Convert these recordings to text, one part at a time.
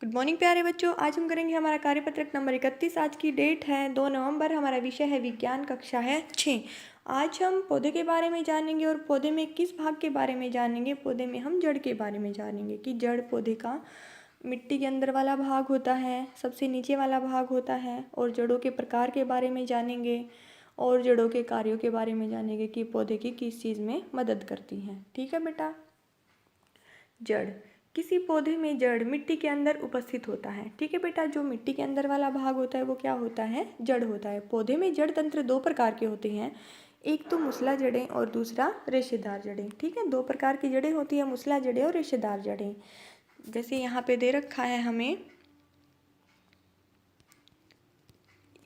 Good morning प्यारे बच्चों। आज हम करेंगे हमारा कार्यपत्रक नंबर 31। आज की डेट है 2 नवंबर। हमारा विषय है विज्ञान, कक्षा है 6। आज हम पौधे के बारे में जानेंगे और पौधे में किस भाग के बारे में जानेंगे। पौधे में हम जड़ के बारे में जानेंगे कि जड़ पौधे का मिट्टी के अंदर वाला भाग होता है, सबसे नीचे वाला भाग होता है। और जड़ों के प्रकार के बारे में जानेंगे और जड़ों के कार्यों के बारे में जानेंगे कि पौधे की किस चीज़ में मदद करती हैं। ठीक है बेटा। जड़, किसी पौधे में जड़ मिट्टी के अंदर उपस्थित होता है। ठीक है बेटा। जो मिट्टी के अंदर वाला भाग होता है वो क्या होता है? जड़ होता है। पौधे में जड़ तंत्र दो प्रकार के होते हैं, एक तो मूसला जड़ें और दूसरा रेशेदार जड़ें। ठीक है, दो प्रकार की जड़ें होती है, मूसला जड़ें और रेशेदार जड़ें। जैसे यहाँ पे दे रखा है हमें,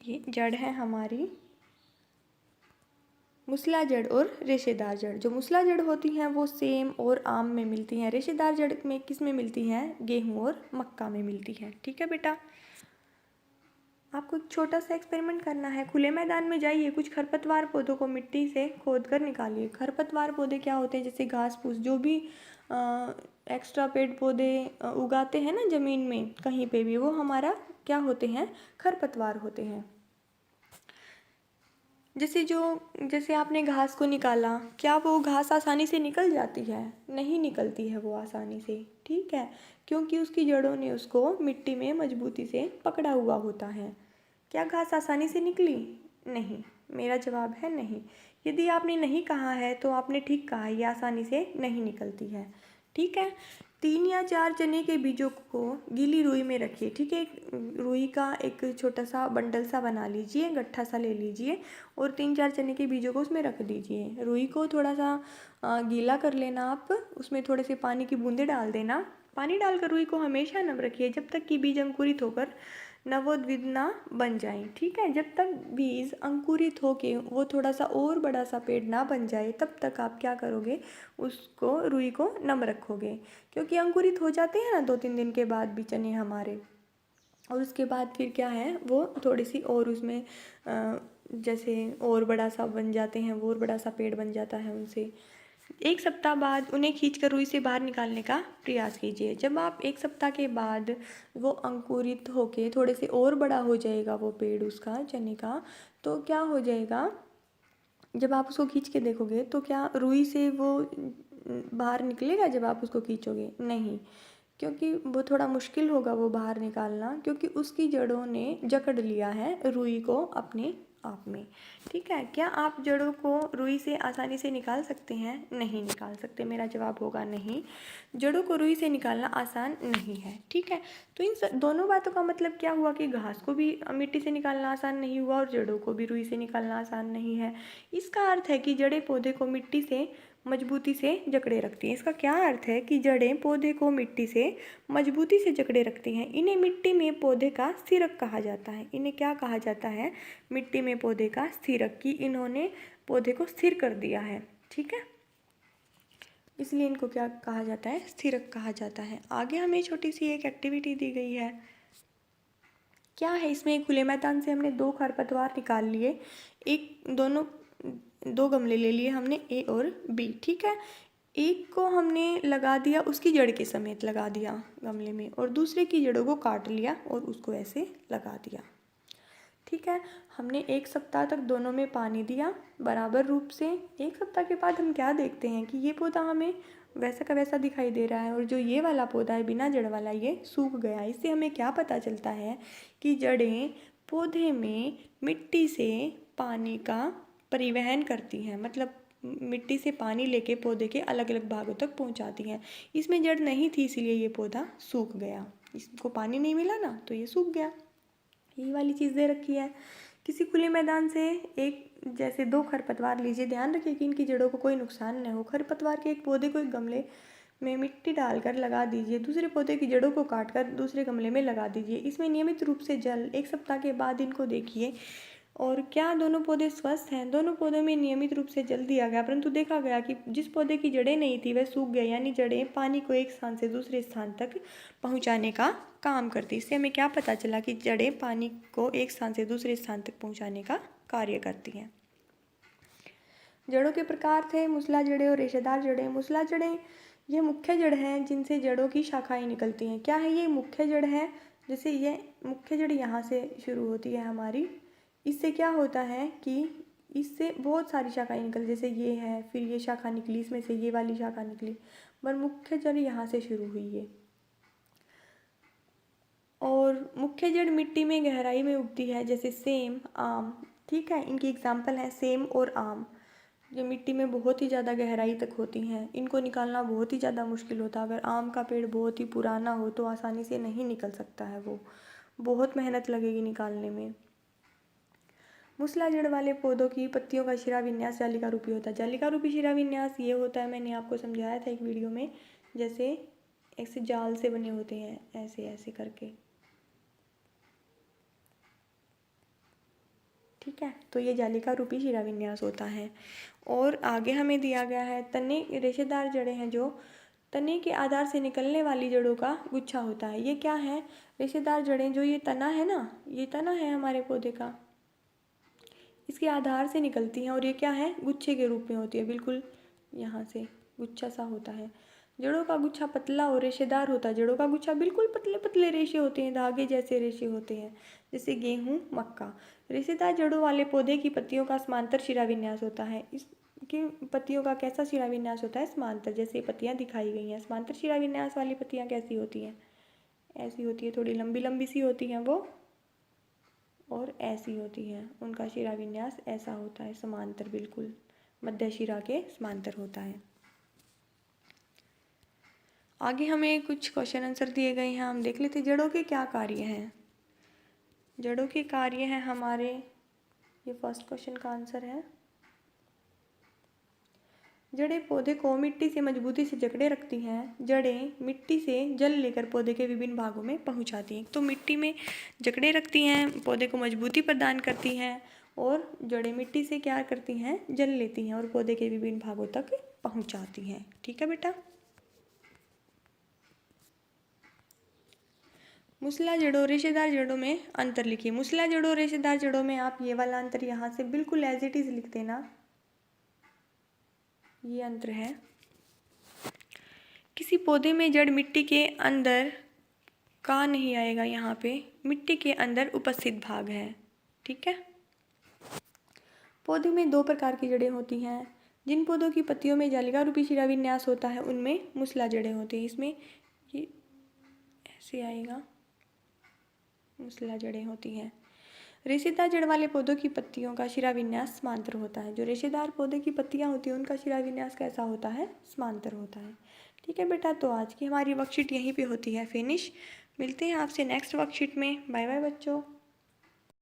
ये जड़ है हमारी मूसला जड़ और रेशेदार जड़। जो मूसला जड़ होती हैं वो सेम और आम में मिलती हैं। रेशेदार जड़ में किस में मिलती हैं? गेहूं और मक्का में मिलती हैं। ठीक है बेटा। आपको एक छोटा सा एक्सपेरिमेंट करना है। खुले मैदान में जाइए, कुछ खरपतवार पौधों को मिट्टी से खोद कर निकालिए। खरपतवार पौधे क्या होते हैं? जैसे घास फूस, जो भी एक्स्ट्रा पेड़ पौधे उगाते हैं ना ज़मीन में कहीं पे भी, वो हमारा क्या होते हैं? खरपतवार होते हैं। जैसे आपने घास को निकाला, क्या वो घास आसानी से निकल जाती है? नहीं निकलती है वो आसानी से। ठीक है, क्योंकि उसकी जड़ों ने उसको मिट्टी में मजबूती से पकड़ा हुआ होता है। क्या घास आसानी से निकली? नहीं। मेरा जवाब है नहीं। यदि आपने नहीं कहा है तो आपने ठीक कहा, ये आसानी से नहीं निकलती है। ठीक है। 3 या 4 चने के बीजों को गीली रुई में रखिए। ठीक है, रुई का एक छोटा सा बंडल सा बना लीजिए, गट्ठा सा ले लीजिए और 3-4 चने के बीजों को उसमें रख दीजिए। रुई को थोड़ा सा गीला कर लेना आप, उसमें थोड़े से पानी की बूंदें डाल देना। पानी डालकर रुई को हमेशा नम रखिए जब तक कि बीज अंकुरित होकर नवोद्विद ना बन जाए। ठीक है, जब तक बीज अंकुरित होके वो थोड़ा सा और बड़ा सा पेड़ ना बन जाए तब तक आप क्या करोगे? उसको, रुई को नम रखोगे। क्योंकि अंकुरित हो जाते हैं ना 2-3 दिन के बाद भी चने हमारे, और उसके बाद फिर क्या है, वो थोड़ी सी और उसमें जैसे और बड़ा सा बन जाते हैं, वो और बड़ा सा पेड़ बन जाता है उनसे। 1 सप्ताह बाद उन्हें खींचकर रुई से बाहर निकालने का प्रयास कीजिए। जब आप 1 सप्ताह के बाद वो अंकुरित होके थोड़े से और बड़ा हो जाएगा वो पेड़ उसका, चने का, तो क्या हो जाएगा? जब आप उसको खींच के देखोगे तो क्या रुई से वो बाहर निकलेगा? जब आप उसको खींचोगे नहीं, क्योंकि वो थोड़ा मुश्किल होगा वो बाहर निकालना, क्योंकि उसकी जड़ों ने जकड़ लिया है रुई को अपने आप में। ठीक है, क्या आप जड़ों को रुई से आसानी से निकाल सकते हैं? नहीं निकाल सकते। मेरा जवाब होगा नहीं। जड़ों को रुई से निकालना आसान नहीं है। ठीक है, तो इन दोनों बातों का मतलब क्या हुआ कि घास को भी मिट्टी से निकालना आसान नहीं हुआ और जड़ों को भी रुई से निकालना आसान नहीं है। इसका अर्थ है कि जड़ें पौधे को मिट्टी से मजबूती से जकड़े रखती हैं। इसका क्या अर्थ है? कि जड़ें पौधे को मिट्टी से मजबूती से जकड़े रखती हैं। इन्हें मिट्टी में पौधे का स्थिरक कहा जाता है। इन्हें क्या कहा जाता है? मिट्टी में पौधे का स्थिरक, कि इन्होंने पौधे को स्थिर कर दिया है। ठीक है, इसलिए इनको क्या कहा जाता है? स्थिरक कहा जाता है। आगे हमें छोटी सी एक एक्टिविटी दी गई है। क्या है इसमें? खुले मैदान से हमने 2 खरपतवार निकाल लिए, दोनों 2 गमले ले लिए हमने, ए और बी। ठीक है, एक को हमने लगा दिया, उसकी जड़ के समेत लगा दिया गमले में, और दूसरे की जड़ों को काट लिया और उसको ऐसे लगा दिया। ठीक है, हमने 1 सप्ताह तक दोनों में पानी दिया बराबर रूप से। 1 सप्ताह के बाद हम क्या देखते हैं कि ये पौधा हमें वैसा का वैसा दिखाई दे रहा है, और जो ये वाला पौधा है बिना जड़ वाला, ये सूख गया। इससे हमें क्या पता चलता है? कि जड़ें पौधे में मिट्टी से पानी का परिवहन करती हैं, मतलब मिट्टी से पानी लेके पौधे के अलग अलग भागों तक पहुंचाती हैं। इसमें जड़ नहीं थी, इसीलिए ये पौधा सूख गया। इसको पानी नहीं मिला ना, तो ये सूख गया। यही वाली चीज़ दे रखी है। किसी खुले मैदान से जैसे 2 खरपतवार लीजिए। ध्यान रखिए कि इनकी जड़ों को कोई नुकसान न हो। खरपतवार के एक पौधे को एक गमले में मिट्टी डालकर लगा दीजिए, दूसरे पौधे की जड़ों को काटकर दूसरे गमले में लगा दीजिए। इसमें नियमित रूप से जल 1 सप्ताह के बाद इनको देखिए, और क्या दोनों पौधे स्वस्थ हैं? दोनों पौधों में नियमित रूप से जल दिया गया, परंतु देखा गया कि जिस पौधे की जड़ें नहीं थी वह सूख गए, यानी जड़ें पानी को एक स्थान से दूसरे स्थान तक पहुंचाने का काम करती। इससे हमें क्या पता चला? कि जड़ें पानी को एक स्थान से दूसरे स्थान तक पहुंचाने का कार्य करती हैं। जड़ों के प्रकार थे मूसला जड़ें और रेशेदार जड़ें। मूसला जड़ें ये मुख्य जड़ हैं जिनसे जड़ों की शाखाएं निकलती हैं। क्या है ये मुख्य जड़ है? जैसे ये मुख्य जड़ यहाँ से शुरू होती है हमारी, इससे क्या होता है कि इससे बहुत सारी शाखाएं निकल, जैसे ये है, फिर ये शाखा निकली, इसमें से ये वाली शाखा निकली, पर मुख्य जड़ यहाँ से शुरू हुई है। और मुख्य जड़ मिट्टी में गहराई में उगती है, जैसे सेम, आम। ठीक है, इनकी एग्जाम्पल है सेम और आम। ये मिट्टी में बहुत ही ज़्यादा गहराई तक होती हैं, इनको निकालना बहुत ही ज़्यादा मुश्किल होता है। अगर आम का पेड़ बहुत ही पुराना हो तो आसानी से नहीं निकल सकता है, वो बहुत मेहनत लगेगी निकालने में। मूसला जड़ वाले पौधों की पत्तियों का शिरा विन्यास जालिका रूपी होता है। जालिका रूपी शिरा विन्यास ये होता है, मैंने आपको समझाया था एक वीडियो में, जैसे ऐसे जाल से बने होते हैं, ऐसे ऐसे करके। ठीक है, तो ये जालिका रूपी शिरा विन्यास होता है। और आगे हमें दिया गया है तने रेशेदार जड़ें हैं, जो तने के आधार से निकलने वाली जड़ों का गुच्छा होता है। ये क्या है? रेशेदार जड़ें, जो ये तना है ना, ये तना है हमारे पौधे का, इसके आधार से निकलती हैं और ये क्या है? गुच्छे के रूप में होती है, बिल्कुल यहाँ से गुच्छा सा होता है। जड़ों का गुच्छा पतला और रेशेदार होता है। जड़ों का गुच्छा बिल्कुल पतले पतले रेशे होते हैं, धागे जैसे रेशे होते हैं, जैसे गेहूँ, मक्का। रेशेदार जड़ों वाले पौधे की पत्तियों का समांतर शिरा विन्यास होता है। इसकी पत्तियों का कैसा शिरा विन्यास होता है? समांतर, जैसे पत्तियाँ दिखाई गई हैं। समांतर शिरा विन्यास वाली पत्तियाँ कैसी होती हैं? ऐसी होती है, थोड़ी लंबी लंबी सी होती हैं वो, और ऐसी होती हैं। उनका शिरा विन्यास ऐसा होता है, समांतर, बिल्कुल मध्य शिरा के समांतर होता है। आगे हमें कुछ क्वेश्चन आंसर दिए गए हैं, हम देख लेते हैं। जड़ों के क्या कार्य हैं? जड़ों के कार्य हैं हमारे, ये फर्स्ट क्वेश्चन का आंसर है। जड़ें पौधे को मिट्टी से मजबूती से जकड़े रखती हैं। जड़ें मिट्टी से जल लेकर पौधे के विभिन्न भागों में पहुंचाती हैं। तो मिट्टी में जकड़े रखती हैं, पौधे को मजबूती प्रदान करती हैं, और जड़ें मिट्टी से क्या करती हैं? जल लेती हैं और पौधे के विभिन्न भागों तक पहुंचाती हैं। ठीक है बेटा। मूसला जड़ों रेशेदार जड़ों में अंतर लिखिए। मूसला जड़ों रेशेदार जड़ों में आप ये वाला अंतर यहाँ से बिल्कुल एज इट इज लिख देना, ये अंतर है। किसी पौधे में जड़ मिट्टी के अंदर का नहीं आएगा, यहाँ पे मिट्टी के अंदर उपस्थित भाग है। ठीक है। पौधे में दो प्रकार की जड़ें होती हैं। जिन पौधों की पत्तियों में जालिका रूपी शिरा विन्यास होता है उनमें मूसला जड़ें होती हैं। इसमें ये ऐसे आएगा, मूसला जड़ें होती हैं। रेशेदार जड़ वाले पौधों की पत्तियों का शिरा विन्यास समांतर होता है। जो रेशेदार पौधे की पत्तियां होती हैं उनका शिरा विन्यास कैसा होता है? समांतर होता है। ठीक है बेटा, तो आज की हमारी वर्कशीट यहीं पे होती है फिनिश। मिलते हैं आपसे नेक्स्ट वर्कशीट में। बाय बाय बच्चों।